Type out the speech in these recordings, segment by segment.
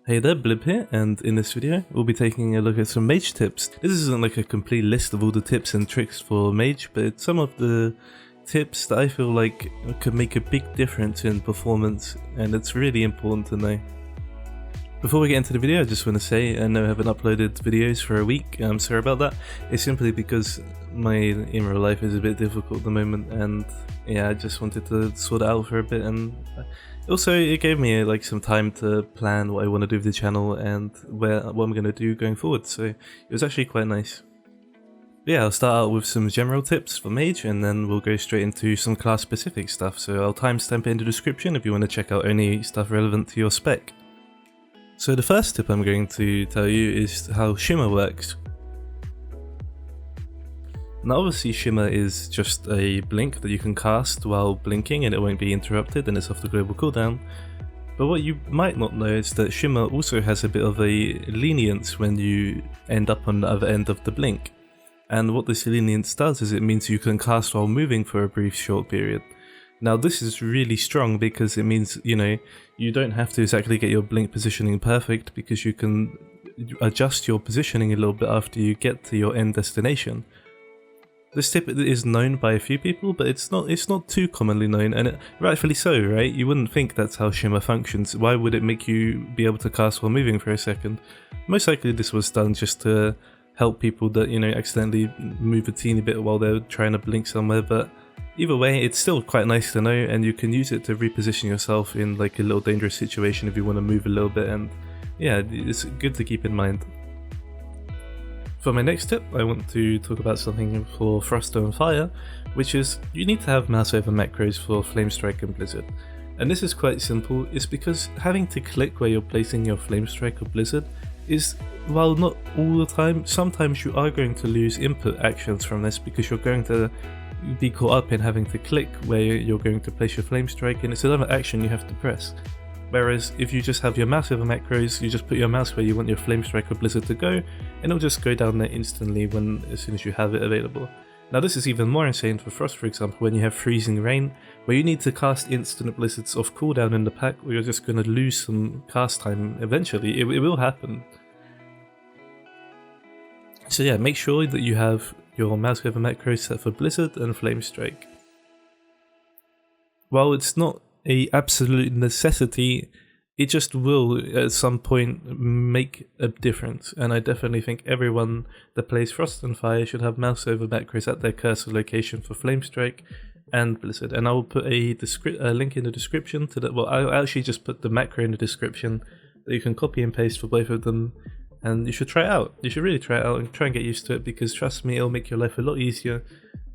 Hey there, Blib here, and in this video we'll be taking a look at some Mage tips. This isn't like a complete list of all the tips and tricks for Mage, but it's some of the tips that I feel like could make a big difference in performance, and it's really important to know. Before we get into the video, I just want to say I know I haven't uploaded videos for a week. I'm sorry about that. It's simply because my in real life is a bit difficult at the moment, and yeah, I just wanted to sort it out for a bit, and also it gave me like some time to plan what I want to do with the channel and what I'm going to do going forward, so it was actually quite nice. Yeah, I'll start out with some general tips for Mage, and then we'll go straight into some class specific stuff, so I'll timestamp it in the description if you want to check out any stuff relevant to your spec. So the first tip I'm going to tell you is how Shimmer works. Now obviously Shimmer is just a blink that you can cast while blinking and it won't be interrupted, and it's off the global cooldown. But what you might not know is that Shimmer also has a bit of a lenience when you end up on the other end of the blink. And what this lenience does is it means you can cast while moving for a brief short period. Now this is really strong because it means, you don't have to exactly get your blink positioning perfect, because you can adjust your positioning a little bit after you get to your end destination. This tip is known by a few people, but it's not too commonly known, and rightfully so, right? You wouldn't think that's how Shimmer functions. Why would it make you be able to cast while moving for a second? Most likely this was done just to help people that, accidentally move a teeny bit while they're trying to blink somewhere, but either way, it's still quite nice to know, and you can use it to reposition yourself in like a little dangerous situation if you want to move a little bit, and yeah, it's good to keep in mind. For my next tip, I want to talk about something for Frost and Fire, which is you need to have mouse over macros for Flamestrike and Blizzard. And this is quite simple. It's because having to click where you're placing your Flamestrike or Blizzard is, while not all the time, sometimes you are going to lose input actions from this, because you're going to be caught up in having to click where you're going to place your Flamestrike, and it's another action you have to press. Whereas if you just have your mouse over macros, you just put your mouse where you want your Flamestrike or Blizzard to go, and it'll just go down there instantly as soon as you have it available. Now this is even more insane for Frost, for example, when you have Freezing Rain, where you need to cast instant Blizzards off cooldown in the pack, or you're just going to lose some cast time eventually. It will happen. So yeah, make sure that you have your mouse over macros set for Blizzard and Flamestrike. While it's not an absolute necessity, it just will at some point make a difference, and I definitely think everyone that plays Frost and Fire should have mouse over macros at their cursor location for Flamestrike and Blizzard. And I will put a link in the description to that. Well, I'll actually just put the macro in the description that you can copy and paste for both of them, and you should try it out. You should really try it out and try and get used to it, because trust me, it'll make your life a lot easier,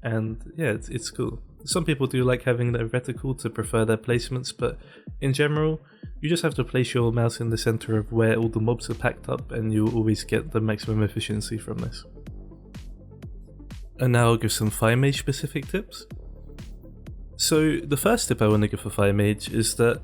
and yeah, it's cool. Some people do like having their reticle to prefer their placements, but in general, you just have to place your mouse in the center of where all the mobs are packed up, and you'll always get the maximum efficiency from this. And now I'll give some Fire Mage specific tips. So the first tip I want to give for Fire Mage is that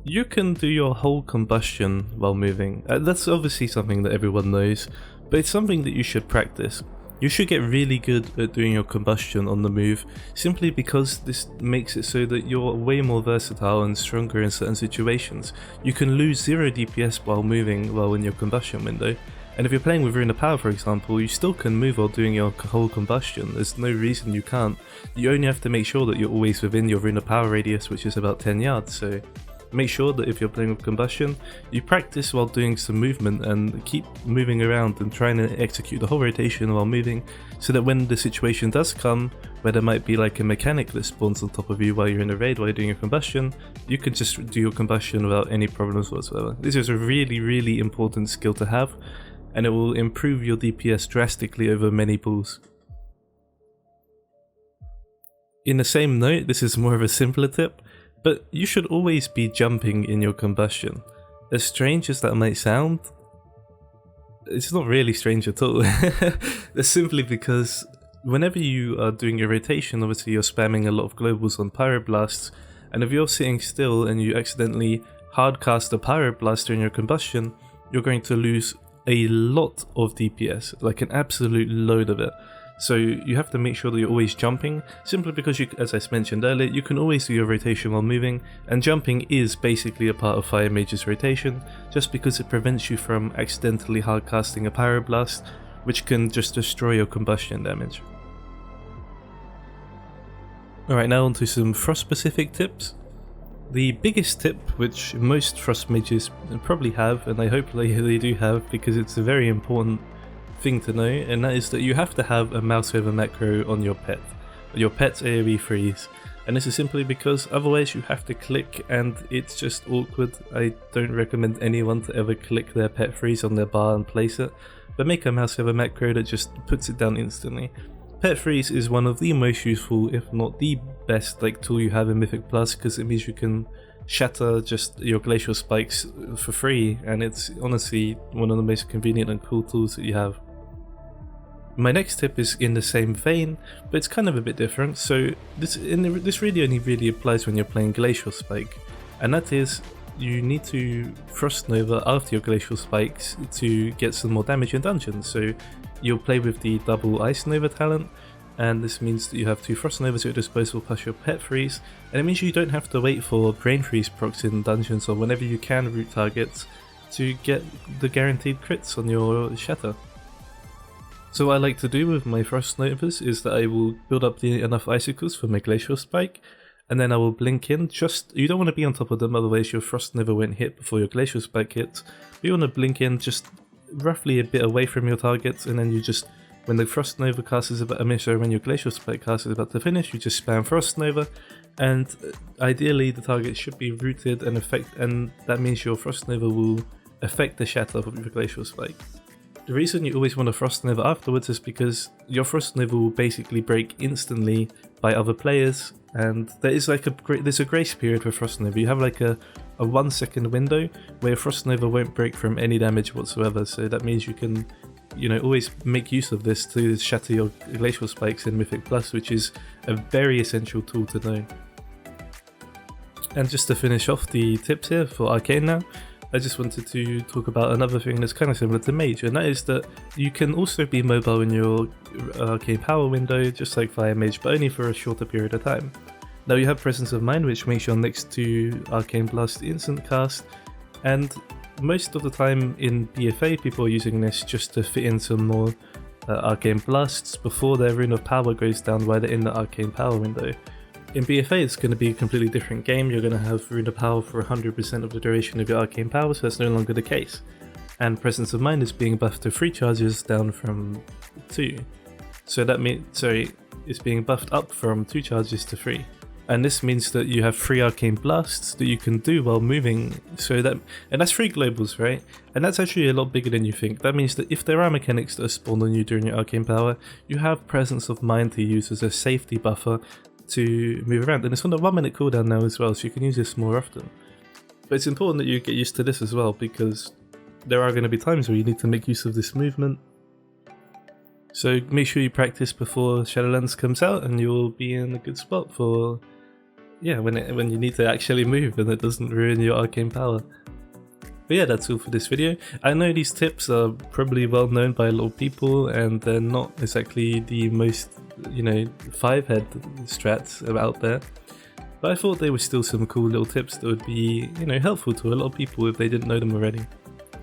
you can do your whole combustion while moving. That's obviously something that everyone knows, but it's something that you should practice. You should get really good at doing your combustion on the move, simply because this makes it so that you're way more versatile and stronger in certain situations. You can lose 0 DPS while moving while in your combustion window, and if you're playing with Rune of Power, for example, you still can move while doing your whole combustion. There's no reason you can't. You only have to make sure that you're always within your Rune of Power radius, which is about 10 yards, so make sure that if you're playing with combustion, you practice while doing some movement and keep moving around and trying to execute the whole rotation while moving, so that when the situation does come where there might be like a mechanic that spawns on top of you while you're in a raid while you're doing your combustion, you can just do your combustion without any problems whatsoever. This is a really important skill to have, and it will improve your DPS drastically over many pools. In the same note, this is more of a simpler tip, but you should always be jumping in your combustion. As strange as that might sound, it's not really strange at all. That's simply because whenever you are doing your rotation, obviously you're spamming a lot of globals on Pyroblasts, and if you're sitting still and you accidentally hardcast a Pyroblast during your combustion, you're going to lose a lot of DPS, like an absolute load of it. So you have to make sure that you're always jumping, simply because, as I mentioned earlier, you can always do your rotation while moving, and jumping is basically a part of Fire Mage's rotation, just because it prevents you from accidentally hardcasting a Pyroblast, which can just destroy your combustion damage. Alright, now onto some Frost specific tips. The biggest tip, which most Frost mages probably have, and I hope they do have, because it's a very important thing to know, and that is that you have to have a mouse over macro on your pet's AoE freeze, and this is simply because otherwise you have to click and it's just awkward. I don't recommend anyone to ever click their pet freeze on their bar and place it, but make a mouse over macro that just puts it down instantly. Pet freeze is one of the most useful, if not the best, tool you have in Mythic Plus, because it means you can shatter just your glacial spikes for free, and it's honestly one of the most convenient and cool tools that you have. My next tip is in the same vein, but it's kind of a bit different. So this really only really applies when you're playing Glacial Spike, and that is you need to Frost Nova after your Glacial Spikes to get some more damage in dungeons. So you'll play with the double Ice Nova talent, and this means that you have 2 Frost Novas at your disposal plus your Pet Freeze, and it means you don't have to wait for Brain Freeze procs in dungeons or whenever you can root targets to get the guaranteed crits on your Shatter. So what I like to do with my Frost Novas is that I will build up enough Icicles for my Glacial Spike, and then I will blink in. You don't want to be on top of them, otherwise your Frost Nova won't hit before your Glacial Spike hits. But you want to blink in just roughly a bit away from your targets, and then you just, when the Frost Nova cast is about, when your Glacial Spike cast is about to finish, you just spam Frost Nova, and ideally the target should be rooted and that means your Frost Nova will affect the shatter of your Glacial Spike. The reason you always want to Frost Nova afterwards is because your Frost Nova will basically break instantly by other players, and there's a grace period for Frost Nova. You have a 1 second window where Frost Nova won't break from any damage whatsoever, so that means you can always make use of this to shatter your Glacial Spikes in Mythic Plus, which is a very essential tool to know. And just to finish off the tips here for Arcane now, I just wanted to talk about another thing that's kind of similar to Mage, and that is that you can also be mobile in your Arcane power window, just like Fire Mage, but only for a shorter period of time. Now you have Presence of Mind, which makes your next 2 Arcane Blast instant cast, and most of the time in BFA people are using this just to fit in some more Arcane Blasts before their Rune of Power goes down while they're in the Arcane power window. In BFA it's going to be a completely different game. You're going to have Rune of Power for 100% of the duration of your Arcane Power, so that's no longer the case. And Presence of Mind is being buffed to 3 charges down from 2. So that means, it's being buffed up from 2 charges to 3. And this means that you have 3 Arcane Blasts that you can do while moving, and that's 3 globals, right? And that's actually a lot bigger than you think. That means that if there are mechanics that are spawned on you during your Arcane Power, you have Presence of Mind to use as a safety buffer to move around, and it's on a 1 minute cooldown now as well, so you can use this more often. But it's important that you get used to this as well, because there are going to be times where you need to make use of this movement. So make sure you practice before Shadowlands comes out, and you'll be in a good spot for when you need to actually move and it doesn't ruin your Arcane Power. But yeah, that's all for this video. I know these tips are probably well known by a lot of people, and they're not exactly the most 5-head strats out there, but I thought they were still some cool little tips that would be helpful to a lot of people if they didn't know them already.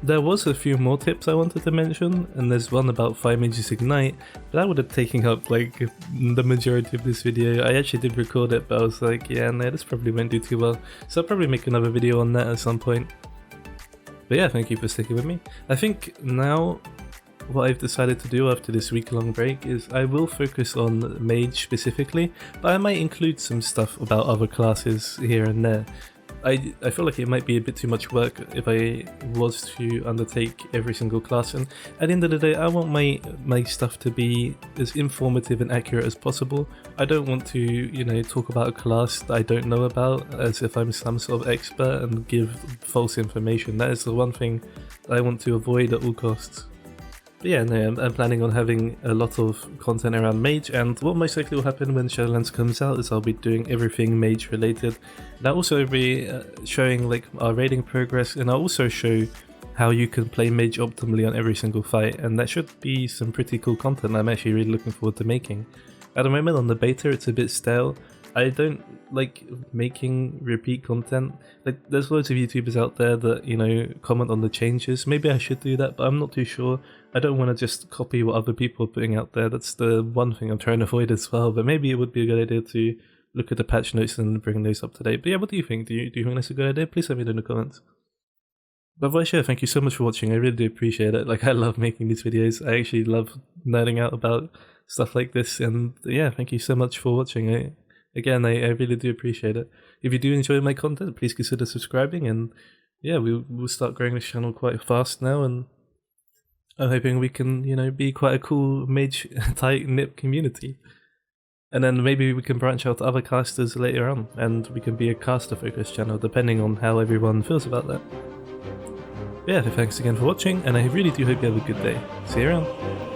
There was a few more tips I wanted to mention, and there's one about Fire Mage's Ignite, but that would have taken up the majority of this video. I actually did record it, but I was like, yeah, no, this probably won't do too well, so I'll probably make another video on that at some point. But yeah, thank you for sticking with me. I think now what I've decided to do after this week-long break is I will focus on Mage specifically, but I might include some stuff about other classes here and there. I feel like it might be a bit too much work if I was to undertake every single class, and at the end of the day I want my stuff to be as informative and accurate as possible. I don't want to talk about a class that I don't know about as if I'm some sort of expert and give false information. That is the one thing I want to avoid at all costs. But yeah, no, I'm planning on having a lot of content around Mage, and what most likely will happen when Shadowlands comes out is I'll be doing everything Mage related. And I'll also be showing our raiding progress, and I'll also show how you can play Mage optimally on every single fight, and that should be some pretty cool content I'm actually really looking forward to making. At the moment on the beta it's a bit stale. I don't like making repeat content. Like, there's loads of YouTubers out there that, you know, comment on the changes. Maybe I should do that, but I'm not too sure. I don't want to just copy what other people are putting out there. That's the one thing I'm trying to avoid as well, but maybe it would be a good idea to look at the patch notes and bring those up to date. But yeah, what do you think? Do you think that's a good idea? Please let me know in the comments. But otherwise, yeah, thank you so much for watching. I really do appreciate it. Like, I love making these videos. I actually love nerding out about stuff like this, and yeah, thank you so much for watching. Again, I really do appreciate it. If you do enjoy my content, please consider subscribing, and yeah, we'll start growing this channel quite fast now, and I'm hoping we can, you know, be quite a cool Mage tight-knit community. And then maybe we can branch out to other casters later on, and we can be a caster-focused channel, depending on how everyone feels about that. Yeah, thanks again for watching, and I really do hope you have a good day. See you around.